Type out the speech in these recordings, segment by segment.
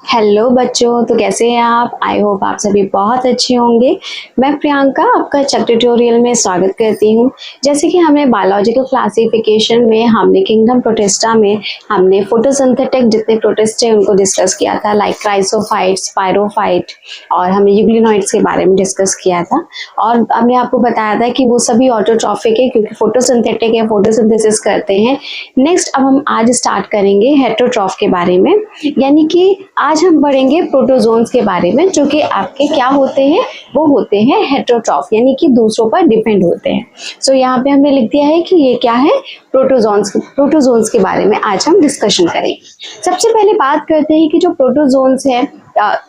Hello बच्चों, तो कैसे हैं आप? आई होप आप सभी बहुत अच्छे होंगे। मैं प्रियंका आपका चक ट्यूटोरियल में स्वागत करती हूँ। जैसे कि हमने बायोलॉजिकल क्लासिफिकेशन में हमने किंगडम प्रोटिस्टा में हमने फोटोसिंथेटिक जितने प्रोटिस्ट हैं उनको डिस्कस किया था, लाइक क्राइसोफाइट, स्पायरोफाइट, और हमने यूग्लिनोइड्स के बारे में डिस्कस किया था। और हमने आपको बताया था कि वो सभी ऑटोट्रॉफिक है क्योंकि फोटोसिंथेटिक है, फोटोसिंथेसिस करते हैं। नेक्स्ट अब हम आज स्टार्ट करेंगे हेटेरोट्रॉफ के बारे में, यानी कि आज हम पढ़ेंगे प्रोटोजोन्स के बारे में, जो कि आपके क्या होते हैं, वो होते हैं हेटेरोट्रॉफ, यानी कि दूसरों पर डिपेंड होते हैं। सो यहाँ पे हमने लिख दिया है कि ये क्या है, प्रोटोजोन्स के बारे में आज हम डिस्कशन करेंगे। सबसे पहले बात करते हैं कि जो प्रोटोजोन्स है,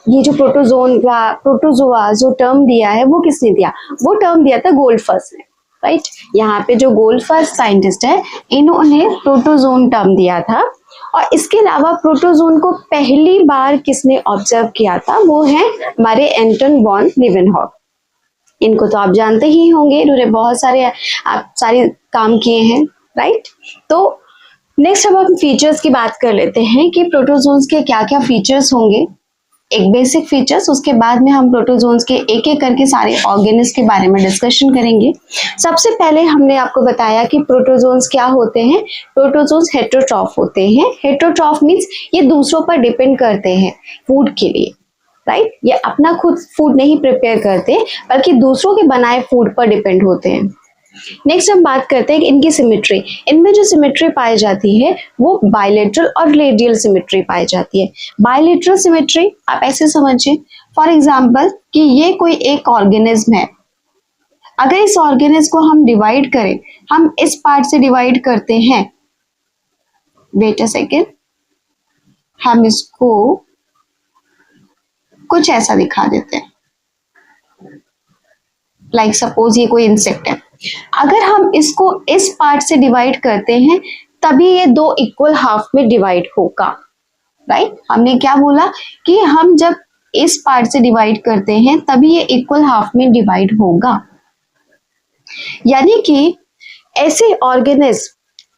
ये जो प्रोटोजोन या प्रोटोजोआ जो टर्म दिया है वो किसने दिया? वो टर्म दिया था गोल्डफर्स ने, राइट। यहाँ पे जो गोल्डफर्स साइंटिस्ट है इन्होंने प्रोटोजोन टर्म दिया था। और इसके अलावा प्रोटोजोन को पहली बार किसने ऑब्जर्व किया था? वो है हमारे एंटन वॉन लीवेनहॉक। इनको तो आप जानते ही होंगे, इन्होंने बहुत सारे काम किए हैं, राइट। तो नेक्स्ट अब हम फीचर्स की बात कर लेते हैं कि प्रोटोजोन्स के क्या क्या फीचर्स होंगे। एक बेसिक फीचर्स, उसके बाद में हम प्रोटोजोन्स के एक एक करके सारे ऑर्गेनिज के बारे में डिस्कशन करेंगे। सबसे पहले हमने आपको बताया कि प्रोटोजोन्स क्या होते हैं। प्रोटोजोन्स हेटेरोट्रॉफ होते हैं। हेटेरोट्रॉफ मीन्स ये दूसरों पर डिपेंड करते हैं फूड के लिए, राइट। ये अपना खुद फूड नहीं प्रिपेयर करते बल्कि दूसरों के बनाए फूड पर डिपेंड होते हैं। नेक्स्ट हम बात करते हैं कि इनकी सिमेट्री। इनमें जो सिमेट्री पाई जाती है वो बायलेटरल और रेडियल सिमेट्री पाई जाती है। बायलेटरल सिमेट्री आप ऐसे समझिए, फॉर एग्जांपल कि ये कोई एक ऑर्गेनिज्म है। अगर इस ऑर्गेनिज्म को हम डिवाइड करें, हम इस पार्ट से डिवाइड करते हैं, वेट अ सेकेंड, हम इसको कुछ ऐसा दिखा देते हैं, लाइक सपोज ये कोई इंसेक्ट है। अगर हम इसको इस पार्ट से डिवाइड करते हैं तभी ये दो इक्वल हाफ में डिवाइड होगा, राइट। हमने क्या बोला कि हम जब इस पार्ट से डिवाइड करते हैं तभी ये इक्वल हाफ में डिवाइड होगा। यानी कि ऐसे ऑर्गेनिज्म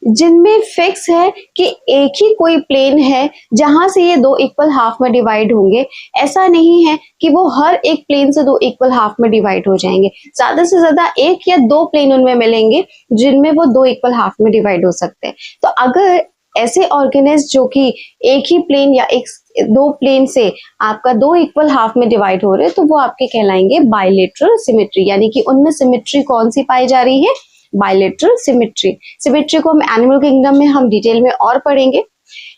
जिनमें फिक्स है कि एक ही कोई प्लेन है जहां से ये दो इक्वल हाफ में डिवाइड होंगे, ऐसा नहीं है कि वो हर एक प्लेन से दो इक्वल हाफ में डिवाइड हो जाएंगे। ज्यादा से ज्यादा एक या दो प्लेन उनमें मिलेंगे जिनमें वो दो इक्वल हाफ में डिवाइड हो सकते हैं। तो अगर ऐसे ऑर्गेनिज्म जो कि एक ही प्लेन या एक दो प्लेन से आपका दो इक्वल हाफ में डिवाइड हो रहे हैं तो वो आपके कहलाएंगे बायलेटरल सिमेट्री, यानी कि उनमें सिमेट्री कौन सी पाई जा रही है? Bilateral symmetry. सिमेट्री को हम एनिमल किंगडम में हम डिटेल में और पढ़ेंगे।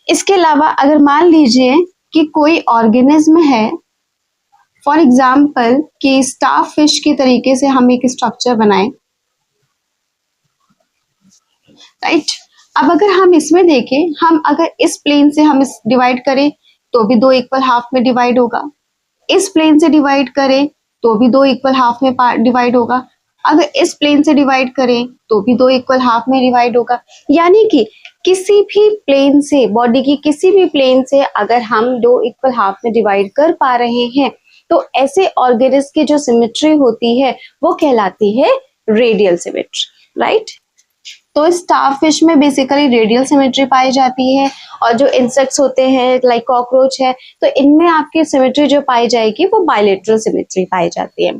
इसके अलावा अगर मान लीजिए कि कोई ऑर्गेनिज्म है, फॉर एग्जाम्पल कि स्टार फिश के तरीके से हम एक स्ट्रक्चर बनाए, राइट। अब अगर हम इसमें देखें, हम अगर इस प्लेन से हम इस डिवाइड करें तो भी दो इक्वल हाफ में डिवाइड होगा, इस प्लेन से डिवाइड करें तो भी दो इक्वल हाफ में डिवाइड होगा, अगर इस प्लेन से डिवाइड करें तो भी दो इक्वल हाफ में डिवाइड होगा। यानी कि किसी भी प्लेन से, बॉडी की किसी भी प्लेन से अगर हम दो इक्वल हाफ में डिवाइड कर पा रहे हैं तो ऐसे ऑर्गेनिज्म की जो सिमेट्री होती है वो कहलाती है रेडियल सिमेट्री, राइट। तो स्टारफिश में बेसिकली रेडियल सिमेट्री पाई जाती है, और जो इंसेक्ट्स होते हैं लाइक कॉकरोच है तो इनमें आपकी सिमेट्री जो पाई जाएगी वो बायलेटरल सिमेट्री पाई जाती है।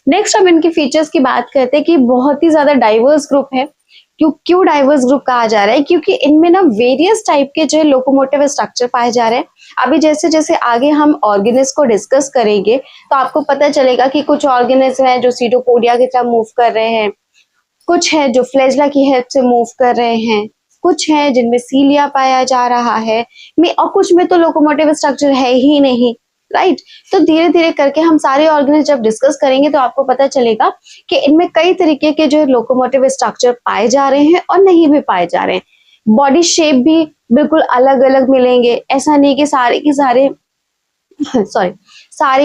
नेक्स्ट हम इनके फीचर्स की बात करते हैं कि बहुत ही ज्यादा डाइवर्स ग्रुप है। क्यों डाइवर्स ग्रुप कहा जा रहा है? क्योंकि इनमें ना वेरियस टाइप के जो लोकोमोटिव स्ट्रक्चर पाए जा रहे हैं। अभी जैसे जैसे आगे हम ऑर्गेनिज्म को डिस्कस करेंगे तो आपको पता चलेगा कि कुछ ऑर्गेनिज्म है जो सीडोपोडिया की तरह मूव कर रहे हैं, कुछ है जो फ्लैजेला की हेल्प से मूव कर रहे हैं, कुछ है जिनमें सीलिया पाया जा रहा है, और कुछ में तो लोकोमोटिव स्ट्रक्चर है ही नहीं, राइट। तो धीरे धीरे करके हम सारे ऑर्गेनिज्म जब डिस्कस करेंगे तो आपको पता चलेगा कि इनमें कई तरीके के जो लोकोमोटिव स्ट्रक्चर पाए जा रहे हैं और नहीं भी पाए जा रहे हैं। बॉडी शेप भी बिल्कुल अलग अलग मिलेंगे। ऐसा नहीं कि सारे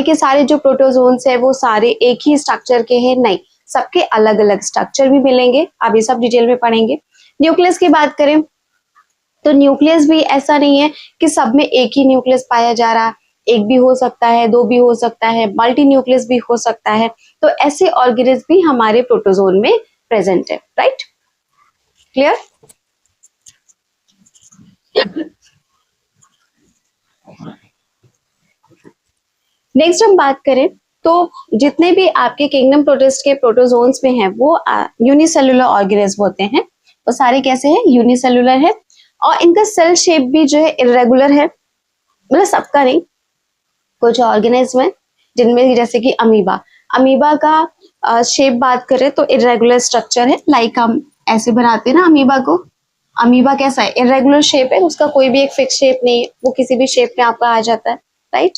के सारे जो प्रोटोजोन्स है वो सारे एक ही स्ट्रक्चर के हैं, नहीं, सबके अलग अलग स्ट्रक्चर भी मिलेंगे। अभी सब डिटेल में पढ़ेंगे। न्यूक्लियस की बात करें तो न्यूक्लियस भी ऐसा नहीं है कि सब में एक ही न्यूक्लियस पाया जा रहा, एक भी हो सकता है, दो भी हो सकता है, मल्टी न्यूक्लियस भी हो सकता है। तो ऐसे ऑर्गेनिज्म भी हमारे प्रोटोजोन में प्रेजेंट है, राइट। क्लियर? नेक्स्ट हम बात करें तो जितने भी आपके किंगडम प्रोटिस्ट के प्रोटोजोन्स में हैं वो यूनिसेलुलर ऑर्गेनिज्म होते हैं। वो सारे कैसे हैं? यूनिसेलुलर है और इनका सेल शेप भी जो है इरेगुलर है, मतलब सबका नहीं, कुछ ऑर्गेनिज्म है जिनमें जैसे कि अमीबा, अमीबा का शेप बात करें तो इरेगुलर स्ट्रक्चर है, लाइक हम ऐसे बनाते हैं ना अमीबा को। अमीबा कैसा है? इरेगुलर शेप है, उसका कोई भी एक फिक्स शेप नहीं है, वो किसी भी शेप में आपका आ जाता है, राइट?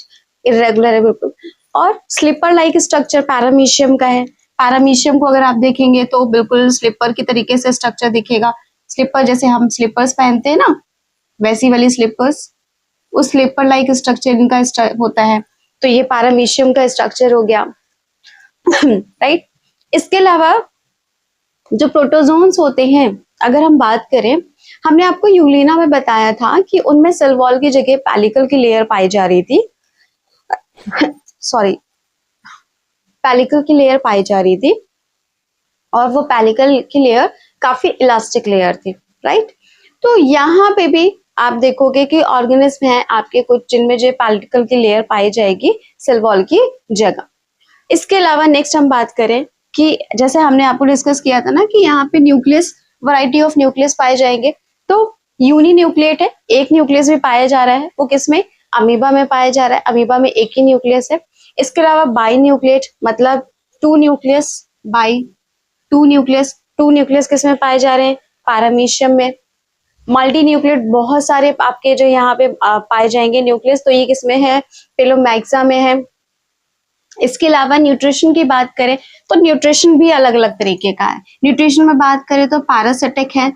इरेगुलर है बिल्कुल। और स्लीपर लाइक स्ट्रक्चर पैरामीशियम का है। पैरामीशियम को अगर आप देखेंगे तो बिल्कुल स्लीपर की तरीके से स्ट्रक्चर दिखेगा। स्लीपर जैसे हम स्लीपर्स पहनते हैं ना, वैसी वाली स्लीपर्स, उस स्लीपर लाइक स्ट्रक्चर इनका होता है। तो ये पैरामीशियम का स्ट्रक्चर हो गया, राइट? इसके अलावा जो प्रोटोजोन्स होते हैं, अगर हम बात करें, हमने आपको यूलिना में बताया था कि उनमें सेल वॉल की जगह पैलिकल की लेयर पाई जा रही थी। सॉरी, पैलिकल की लेयर पाई जा रही थी और वो पैलिकल की लेयर काफी इलास्टिक लेयर थी, राइट? तो यहाँ पे भी आप देखोगे कि ऑर्गेनिज्म है आपके कुछ जिनमें जो पैलिकल की लेयर पाई जाएगी सेल वॉल की जगह। इसके अलावा नेक्स्ट हम बात करें कि जैसे हमने आपको डिस्कस किया था ना कि यहाँ पे न्यूक्लियस, वैरायटी ऑफ न्यूक्लियस पाए जाएंगे, तो यूनी न्यूक्लिएट है, एक न्यूक्लियस भी पाया जा रहा है, वो किसमें? अमीबा में पाया जा रहा है। अमीबा में एक ही न्यूक्लियस है। इसके अलावा बाई न्यूक्लिएट मतलब two nucleus, bi two nucleus किस में पाए जा रहे हैं? पैरामीशियम में। मल्टी न्यूक्लिएट बहुत सारे आपके जो यहाँ पे पाए जाएंगे न्यूक्लियस, तो ये किसमें है? पेलोमैक्सा में है। इसके अलावा न्यूट्रिशन की बात करें तो न्यूट्रिशन भी अलग अलग तरीके का है। न्यूट्रिशन में बात करें तो पैरासिटिक है,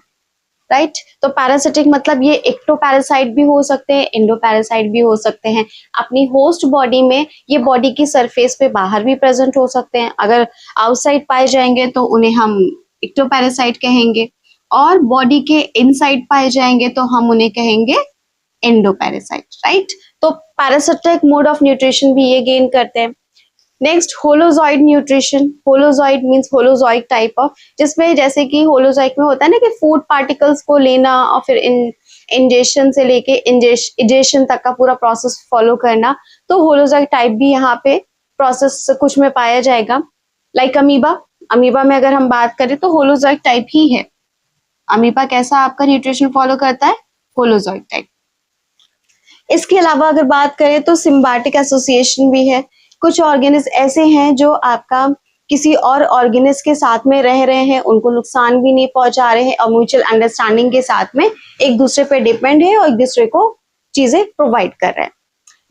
राइट? तो पैरासिटिक मतलब ये एक्टोपैरासाइट भी हो सकते हैं, एंडोपैरासाइट भी हो सकते हैं। अपनी होस्ट बॉडी में ये बॉडी की सरफेस पे बाहर भी प्रेजेंट हो सकते हैं। अगर आउटसाइड पाए जाएंगे तो उन्हें हम एक्टोपैरासाइट कहेंगे, और बॉडी के इनसाइड पाए जाएंगे तो हम उन्हें कहेंगे एंडोपैरासाइट, राइट? तो पैरासिटिक मोड ऑफ न्यूट्रिशन भी ये गेन करते हैं। Next holozoic nutrition. Holozoic means holozoic type of, जिसमें जैसे कि होलोजॉइक में होता है ना कि फूड पार्टिकल्स को लेना और फिर इंजेशन से लेके इंजेशन तक का पूरा प्रोसेस फॉलो करना, तो होलोजॉइक टाइप भी यहाँ पे प्रोसेस कुछ में पाया जाएगा। लाइक अमीबा, अमीबा में अगर हम बात करें तो होलोजॉइक टाइप ही है। अमीबा कैसा आपका न्यूट्रिशन फॉलो करता है? होलोजॉइक टाइप। इसके अलावा अगर बात करें तो सिम्बायोटिक एसोसिएशन भी है। कुछ ऑर्गेनिज्म ऐसे हैं जो आपका किसी और ऑर्गेनिज्म के साथ में रह रहे हैं, उनको नुकसान भी नहीं पहुंचा रहे हैं और म्यूचुअल अंडरस्टैंडिंग के साथ में एक दूसरे पे डिपेंड है और एक दूसरे को चीजें प्रोवाइड कर रहे हैं।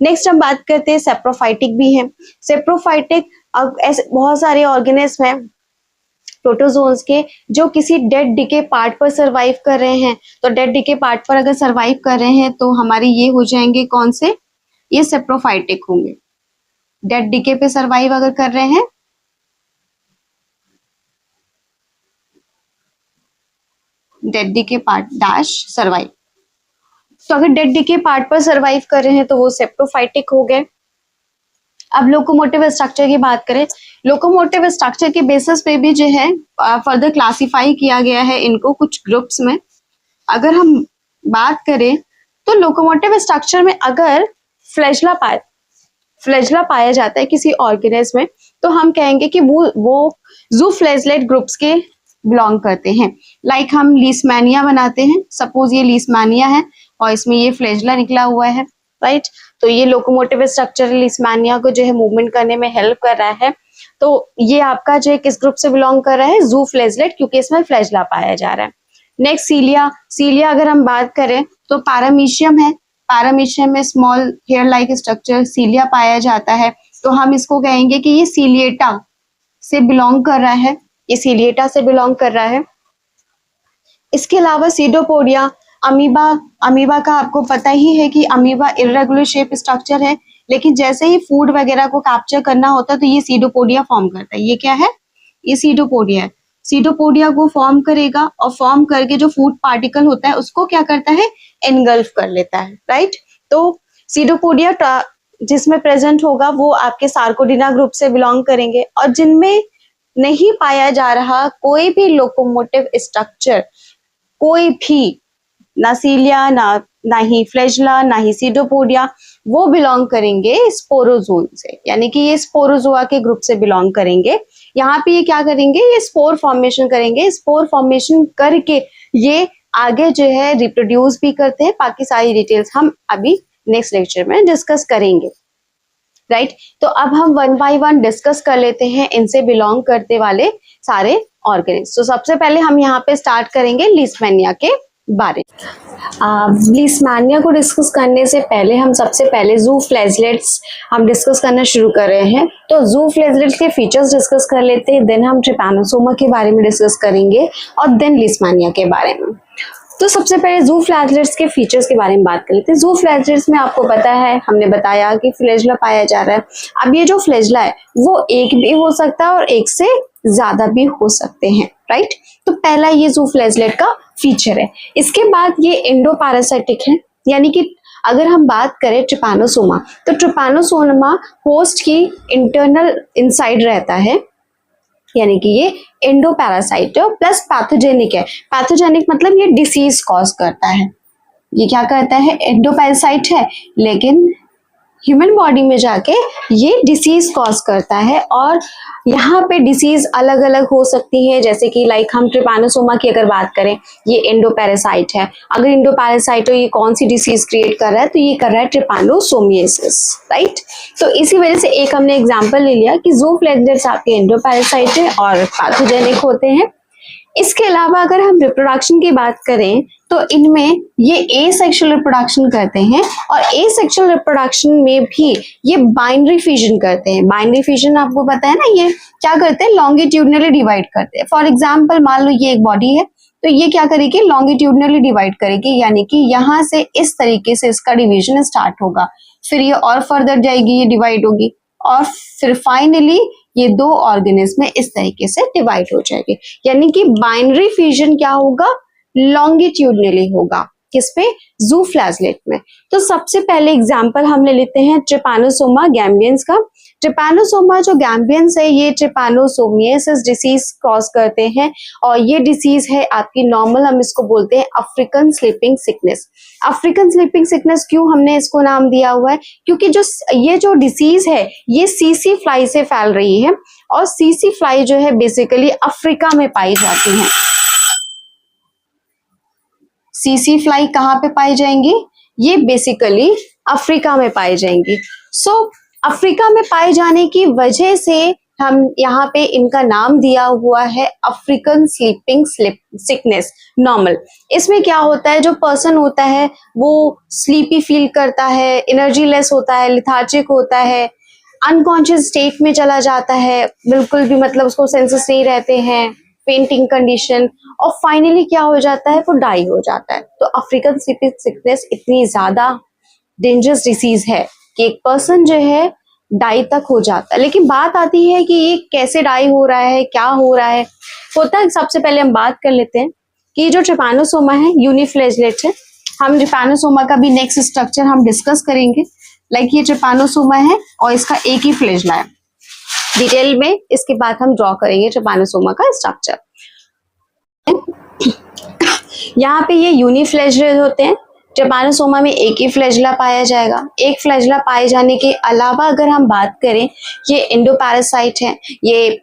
नेक्स्ट हम बात करते हैं सेप्रोफाइटिक भी है। सेप्रोफाइटिक, अब ऐसे बहुत सारे ऑर्गेनिज्म हैं प्रोटोजोन्स के जो किसी डेड डिके पार्ट पर सरवाइव कर रहे हैं। तो डेड डिके पार्ट पर अगर सरवाइव कर रहे हैं तो हमारे ये हो जाएंगे कौन से? ये सेप्रोफाइटिक होंगे। डेड डिके पे सरवाइव अगर कर रहे हैं, dead decay part dash survive, तो अगर डेड डिके पार्ट पर सरवाइव कर रहे हैं तो वो सेप्रोफाइटिक हो गए। अब लोकोमोटिव स्ट्रक्चर की बात करें, लोकोमोटिव स्ट्रक्चर के बेसिस पे भी जो है फर्दर क्लासिफाई किया गया है इनको कुछ ग्रुप्स में। अगर हम बात करें तो लोकोमोटिव स्ट्रक्चर में अगर फ्लैजला पाया जाता है किसी ऑर्गेनिज्म में, तो हम कहेंगे कि वो ज़ूफ्लैजलेट ग्रुप्स के बिलोंग करते हैं। लाइक हम लीसमैनिया बनाते हैं, सपोज ये लीसमैनिया है और इसमें ये फ्लैजला निकला हुआ है, राइट? तो ये लोकोमोटिव स्ट्रक्चर लीसमैनिया को जो है मूवमेंट करने में हेल्प कर रहा है। तो ये आपका जो है किस ग्रुप से बिलोंग कर रहा है? ज़ूफ्लैजलेट, क्योंकि इसमें फ्लैजला पाया जा रहा है। नेक्स्ट सीलिया अगर हम बात करें तो पैरामीशियम है। पैरामीशियम में स्मॉल हेयर लाइक स्ट्रक्चर सीलिया पाया जाता है, तो हम इसको कहेंगे कि ये सीलिएटा से बिलोंग कर रहा है, ये सीलिएटा से बिलोंग कर रहा है। इसके अलावा सीडोपोडिया, अमीबा का आपको पता ही है कि अमीबा इर्रेगुलर शेप स्ट्रक्चर है, लेकिन जैसे ही फूड वगैरह को कैप्चर करना होता है तो ये सीडोपोडिया फॉर्म करता है। ये क्या है? ये सीडोपोडिया है। सीडोपोडिया को फॉर्म करेगा और फॉर्म करके जो फूड पार्टिकल होता है उसको क्या करता है? एनगल्फ कर लेता है, राइट? तो सीडोपोडिया जिसमें प्रेजेंट होगा वो आपके सार्कोडिना ग्रुप से बिलोंग करेंगे, और जिनमें नहीं पाया जा रहा कोई भी लोकोमोटिव स्ट्रक्चर, कोई भी, ना सीलिया, ना ही फ्लैजला, ना ही सीडोपोडिया, वो बिलोंग करेंगे स्पोरोजोन से, यानी कि ये स्पोरोजोआ के ग्रुप से बिलोंग करेंगे। यहाँ पे ये क्या करेंगे, ये स्पोर फॉर्मेशन करेंगे। स्पोर फॉर्मेशन करके ये आगे जो है रिप्रोड्यूस भी करते हैं। बाकी सारी डिटेल्स हम अभी नेक्स्ट लेक्चर में डिस्कस करेंगे, राइट। तो अब हम वन बाय वन डिस्कस कर लेते हैं इनसे बिलोंग करते वाले सारे ऑर्गेनिज्म। तो सबसे पहले हम यहाँ पे स्टार्ट करेंगे लीशमैनिया के बारे में। लीशमैनिया को डिस्कस करने से पहले हम सबसे पहले जू फ्लैजलेट्स हम डिस्कस करना शुरू कर रहे हैं। तो जू फ्लैजलेट्स के फीचर्स डिस्कस कर लेते हैं, देन हम ट्रिपैनोसोमा के बारे में डिस्कस करेंगे और देन लीशमैनिया के बारे में। तो सबसे पहले जू फ्लैजलेट्स के फीचर्स के बारे में बात कर लेते हैं। जू फ्लैजलेट्स में आपको पता है, हमने बताया कि फ्लैजला पाया जा रहा है। अब ये जो फ्लैजला है वो एक भी हो सकता है और एक से ज्यादा भी हो सकते हैं, राइट। तो पहला ये जू फ्लैजलेट का फीचर है। इसके बाद ये एंडोपैरासाइटिक है, यानी कि अगर हम बात करें ट्रिपैनोसोमा, तो ट्रिपैनोसोमा होस्ट की इंटरनल इनसाइड रहता है, यानी कि ये एंडोपैरासाइट है प्लस पैथोजेनिक है। पैथोजेनिक मतलब ये डिसीज कॉज करता है। ये क्या करता है, एंडोपैरासाइट है लेकिन ह्यूमन बॉडी में जाके ये डिसीज कॉज करता है। और यहाँ पे डिसीज अलग अलग हो सकती है, जैसे कि लाइक हम ट्रिपैनोसोमा की अगर बात करें, ये एंडोपैरासाइट है। अगर एंडोपैरासाइट हो, ये कौन सी डिसीज क्रिएट कर रहा है, तो ये कर रहा है ट्रिपैनोसोमियासिस, राइट। तो इसी वजह से एक हमने एग्जाम्पल ले लिया कि जू फ्लैजलेट्स आपके एंडोपैरासाइट है और पैथोजेनिक होते हैं। इसके अलावा अगर हम रिप्रोडक्शन की बात करें तो इनमें ये एसेक्सुअल रिप्रोडक्शन करते हैं और एसेक्सुअल रिप्रोडक्शन में भी ये बाइनरी फिजन करते हैं। बाइनरी फिजन आपको पता है ना, ये क्या करते हैं, लॉन्गिट्यूडनली डिवाइड करते हैं। फॉर एग्जांपल मान लो ये एक बॉडी है, तो ये क्या करेगी, लॉन्गिट्यूडनली डिवाइड करेगी, यानी कि यहाँ से इस तरीके से इसका डिवीजन स्टार्ट होगा, फिर ये और फर्दर जाएगी, ये डिवाइड होगी और फिर फाइनली ये दो ऑर्गेनिज्म में इस तरीके से डिवाइड हो जाएगी। यानी कि बाइनरी फ्यूजन क्या होगा, लॉन्गिट्यूडनली होगा, किसपे, जू फ्लैजलेट में। तो सबसे पहले एग्जांपल हम ले लेते हैं ट्रिपैनोसोमा गैम्बियंस का। ट्रिपैनोसोमा जो गैम्बियंस है ये ट्रिपैनोसोमियासिस डिसीज कॉज करते हैं और ये डिसीज है आपकी नॉर्मल, हम इसको बोलते हैं African sleeping sickness. African sleeping sickness क्यों हमने इसको नाम दिया हुआ है, क्योंकि ये जो डिसीज है ये सीसी फ्लाई से फैल रही है और सीसी फ्लाई जो है बेसिकली अफ्रीका में पाई जाती है। सीसी फ्लाई कहाँ पे पाई जाएंगी, ये बेसिकली अफ्रीका में पाई जाएंगी। सो अफ्रीका में पाए जाने की वजह से हम यहाँ पे इनका नाम दिया हुआ है अफ्रीकन स्लीपिंग सिकनेस नॉर्मल। इसमें क्या होता है, जो पर्सन होता है वो स्लीपी फील करता है, एनर्जी लेस होता है, लिथार्जिक होता है, अनकॉन्शियस स्टेट में चला जाता है, बिल्कुल भी मतलब उसको सेंसेस नहीं रहते हैं, फेंटिंग कंडीशन, और फाइनली क्या हो जाता है, वो डाई हो जाता है। तो अफ्रीकन स्लीपिंग सिकनेस इतनी ज्यादा डेंजरस डिसीज है कि एक पर्सन जो है डाई तक हो जाता है। लेकिन बात आती है कि ये कैसे डाई हो रहा है, क्या हो रहा है, होता है। सबसे पहले हम बात कर लेते हैं कि जो ट्रिपैनोसोमा है यूनिफ्लैजलेट है। हम ट्रिपैनोसोमा का भी नेक्स्ट स्ट्रक्चर हम डिस्कस करेंगे। लाइक ये ट्रिपैनोसोमा है और इसका एक ही फ्लैजला है, डिटेल में इसके बाद हम ड्रॉ करेंगे ट्रिपैनोसोमा का स्ट्रक्चर। यहाँ पे ये यूनिफ्लैजलेट होते हैं। ट्रिपैनोसोमा में एक ही फ्लैजला पाया जाएगा। एक फ्लैजला पाए जाने के अलावा अगर हम बात करें, ये एंडोपैरासाइट है, ये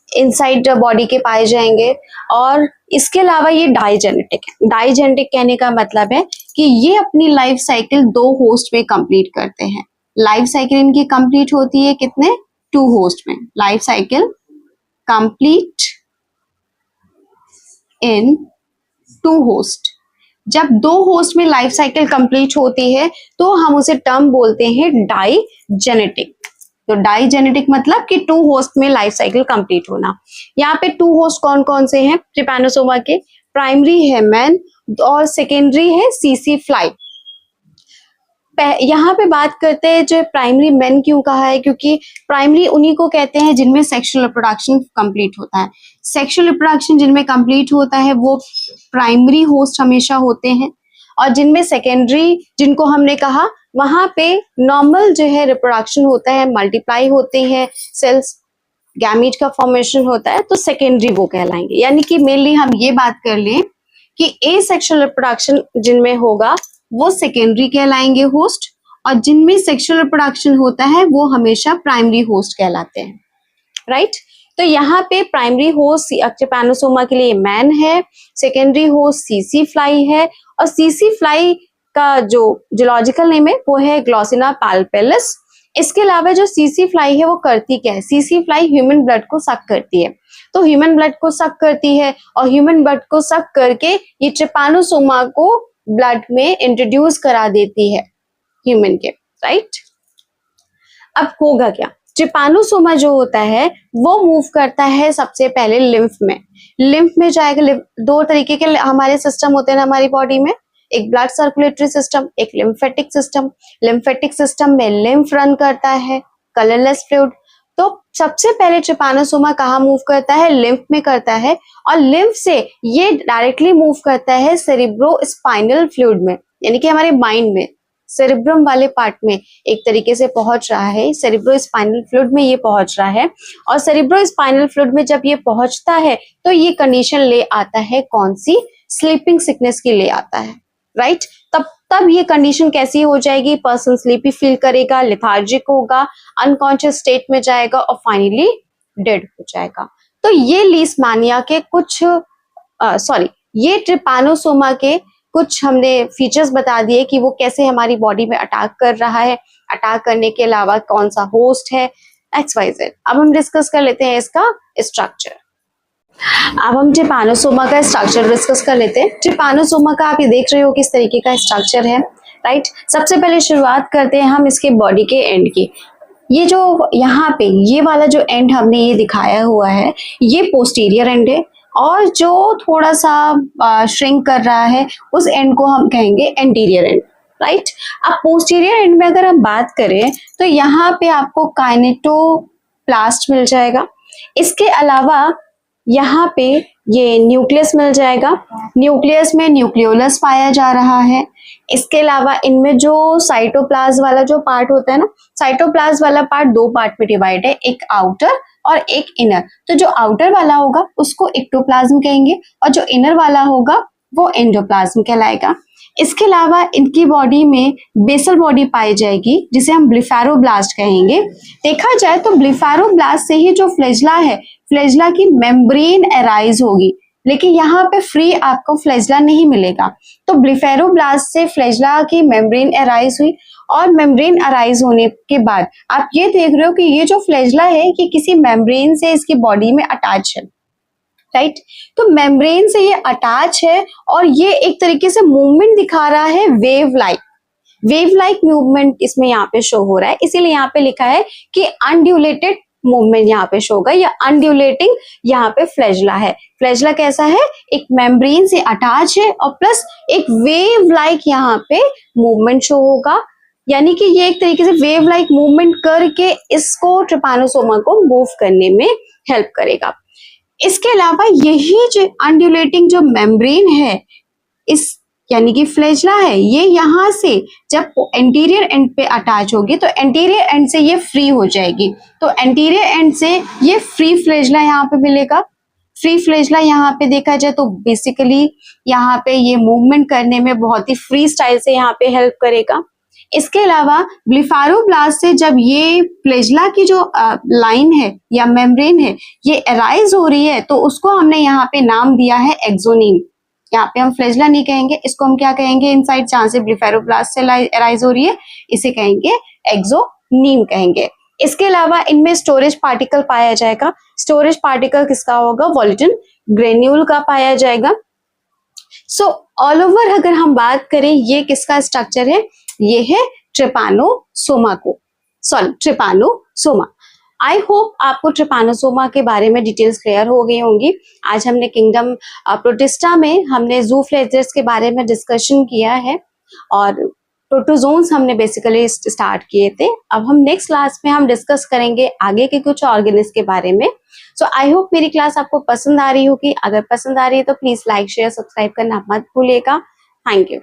इनसाइड बॉडी के पाए जाएंगे और इसके अलावा ये डाइजेनेटिक है। डाइजेनेटिक कहने का मतलब है कि ये अपनी लाइफ साइकिल दो होस्ट में कंप्लीट करते हैं। लाइफ साइकिल इनकी कंप्लीट होती है कितने, 2 होस्ट में। Life cycle complete in 2 host. जब 2 होस्ट में लाइफ साइकिल कंप्लीट होती है तो हम उसे टर्म बोलते हैं डाइजेनेटिक। तो डाइजेनेटिक मतलब कि 2 होस्ट में लाइफ साइकिल कंप्लीट होना। यहाँ पे 2 होस्ट कौन कौन से हैं ट्रिपैनोसोमा के, प्राइमरी है मैन और सेकेंडरी है सीसी फ्लाई। यहाँ पे बात करते हैं जो प्राइमरी मेन क्यों कहा है, क्योंकि प्राइमरी उन्हीं को कहते हैं जिनमें सेक्सुअल रिप्रोडक्शन कंप्लीट होता है। सेक्सुअल रिप्रोडक्शन जिनमें कंप्लीट होता है वो प्राइमरी होस्ट हमेशा होते हैं, और जिनमें सेकेंडरी जिनको हमने कहा वहां पे नॉर्मल जो है रिप्रोडक्शन होता है, मल्टीप्लाई होते हैं सेल्स, गैमीट का फॉर्मेशन होता है, तो सेकेंडरी वो कहलाएंगे। यानी कि मेनली हम ये बात कर लें कि एसेक्सुअल रिप्रोडक्शन जिनमें होगा वो सेकेंडरी कहलाएंगे होस्ट, और जिनमें सेक्सुअल रिप्रोडक्शन होता है वो हमेशा प्राइमरी होस्ट कहलाते हैं, राइट। तो यहाँ पे प्राइमरी होस्ट ट्रिपैनोसोमा के लिए मैन है, सेकेंडरी होस्ट सीसी फ्लाई है, और सीसी फ्लाई का जो जूलॉजिकल नेम है वो है ग्लॉसिना पाल्पेलिस। इसके अलावा जो सीसी फ्लाई है वो करती क्या है, सीसी फ्लाई ह्यूमन ब्लड को सक करती है। तो ह्यूमन ब्लड को सक करती है और ह्यूमन ब्लड को सक करके ये ट्रिपैनोसोमा को ब्लड में इंट्रोड्यूस करा देती है ह्यूमन के, राइट। अब होगा क्या, ट्रिपैनोसोमा जो होता है वो मूव करता है सबसे पहले लिम्फ में। लिम्फ में जाएगा, दो तरीके के हमारे सिस्टम होते हैं हमारी बॉडी में, एक ब्लड सर्कुलेटरी सिस्टम, एक लिम्फेटिक सिस्टम। लिम्फेटिक सिस्टम में लिम्फ रन करता है, कलरलेस फ्लूइड। तो सबसे पहले ट्रिपैनोसोमा कहाँ मूव करता है, लिम्फ में करता है, और लिम्फ से ये डायरेक्टली मूव करता है सेरिब्रो स्पाइनल फ्लूइड में, यानी कि हमारे माइंड में, सेरिब्रम वाले पार्ट में एक तरीके से पहुंच रहा है, सेरिब्रो स्पाइनल फ्लूइड में ये पहुंच रहा है। और सेरिब्रो स्पाइनल फ्लूइड में जब ये पहुंचता है तो ये कंडीशन ले आता है कौन सी, स्लीपिंग सिकनेस की ले आता है, राइट। तब ये कंडीशन कैसी हो जाएगी, पर्सन स्लीपी फील करेगा, लेथार्जिक होगा, अनकॉन्शियस स्टेट में जाएगा और फाइनली डेड हो जाएगा। तो ये लीशमैनिया के कुछ ये ट्रिपैनोसोमा के कुछ हमने फीचर्स बता दिए कि वो कैसे हमारी बॉडी में अटैक कर रहा है, अटैक करने के अलावा कौन सा होस्ट है, XYZ। अब हम डिस्कस कर लेते हैं इसका स्ट्रक्चर। अब हम ट्रिपैनोसोमा का स्ट्रक्चर डिस्कस कर लेते हैं। ट्रिपैनोसोमा का आप ये देख रहे हो किस तरीके का स्ट्रक्चर है, राइट। सबसे पहले शुरुआत करते हैं हम इसके बॉडी के एंड की। ये जो यहाँ पे ये वाला जो एंड हमने ये दिखाया हुआ है ये पोस्टीरियर एंड है, और जो थोड़ा सा श्रिंक कर रहा है उस एंड को हम कहेंगे एंटीरियर एंड, राइट। अब पोस्टीरियर एंड में अगर हम बात करें तो यहाँ पे आपको काइनेटोप्लास्ट मिल जाएगा। इसके अलावा यहाँ पे ये न्यूक्लियस मिल जाएगा, न्यूक्लियस में न्यूक्लियोलस पाया जा रहा है। इसके अलावा इनमें जो साइटोप्लाज्म वाला जो पार्ट होता है ना, साइटोप्लाज्म वाला पार्ट दो पार्ट में डिवाइड है, एक आउटर और एक इनर। तो जो आउटर वाला होगा उसको एक्टोप्लाज्म कहेंगे और जो इनर वाला होगा वो एंडोप्लाज्म कहलाएगा। इसके अलावा इनकी बॉडी में बेसल बॉडी पाई जाएगी जिसे हम ब्लिफेरोब्लास्ट कहेंगे। देखा जाए तो ब्लिफेरोब्लास्ट से ही जो फ्लैजिला है, फ्लैजिला की मेम्ब्रेन अराइज होगी, लेकिन यहाँ पे फ्री आपको फ्लैजिला नहीं मिलेगा। तो ब्लिफेरोब्लास्ट से फ्लैजिला की मेम्ब्रेन अराइज हुई, और मेम्ब्रेन अराइज होने के बाद आप ये देख रहे हो कि ये जो फ्लैजिला है कि किसी मेम्ब्रेन से इसकी बॉडी में अटैच है, राइट। तो मेम्ब्रेन से ये अटैच है और ये एक तरीके से मूवमेंट दिखा रहा है वेव लाइक मूवमेंट इसमें यहाँ पे शो हो रहा है, इसीलिए यहाँ पे लिखा है कि अनड्यूलेटेड मूवमेंट यहाँ पे शो होगा या अनड्यूलेटिंग यहाँ पे फ्लैजिला है। फ्लैजिला कैसा है, एक मेम्ब्रेन से अटैच है और प्लस एक वेव लाइक यहाँ पे मूवमेंट शो होगा, यानी कि ये एक तरीके से वेव लाइक मूवमेंट करके इसको ट्रिपैनोसोमा को मूव करने में हेल्प करेगा। इसके अलावा यही जो अनड्यूलेटिंग जो मेम्ब्रेन है, इस यानी कि फ्लैजिला है, ये यहाँ से जब एंटीरियर एंड पे अटैच होगी तो एंटीरियर एंड से ये फ्री हो जाएगी। तो एंटीरियर एंड से ये फ्री फ्लैजिला यहाँ पे मिलेगा। फ्री फ्लैजिला यहाँ पे देखा जाए तो बेसिकली यहाँ पे ये मूवमेंट करने में बहुत ही फ्री स्टाइल से यहाँ पे हेल्प करेगा। इसके अलावा ब्लिफेरोब्लास्ट से जब ये फ्लैजिला की जो लाइन है या मेम्ब्रेन है ये अराइज हो रही है तो उसको हमने यहाँ पे नाम दिया है एक्सोनीम। यहाँ पे हम फ्लैजिला नहीं कहेंगे, इसको हम क्या कहेंगे, इनसाइड जहां से ब्लिफेरोब्लास्ट से अराइज हो रही है इसे कहेंगे एक्सोनीम कहेंगे। इसके अलावा इनमें स्टोरेज पार्टिकल पाया जाएगा। स्टोरेज पार्टिकल किसका होगा, वोल्यूटिन ग्रेन्यूल का पाया जाएगा। सो ऑल ओवर अगर हम बात करें ये किसका स्ट्रक्चर है, ये है ट्रिपैनोसोमा ट्रिपैनोसोमा। आई होप आपको ट्रिपैनोसोमा के बारे में डिटेल्स क्लियर हो गई होंगी। आज हमने किंगडम प्रोटिस्टा में हमने ज़ूफ्लेजेट्स के बारे में डिस्कशन किया है और प्रोटोजोन्स हमने बेसिकली स्टार्ट किए थे। अब हम नेक्स्ट क्लास में हम डिस्कस करेंगे आगे के कुछ ऑर्गेनिज्म के बारे में। सो आई होप मेरी क्लास आपको पसंद आ रही होगी। अगर पसंद आ रही है तो प्लीज लाइक शेयर सब्सक्राइब करना मत भूलिएगा। Thank you.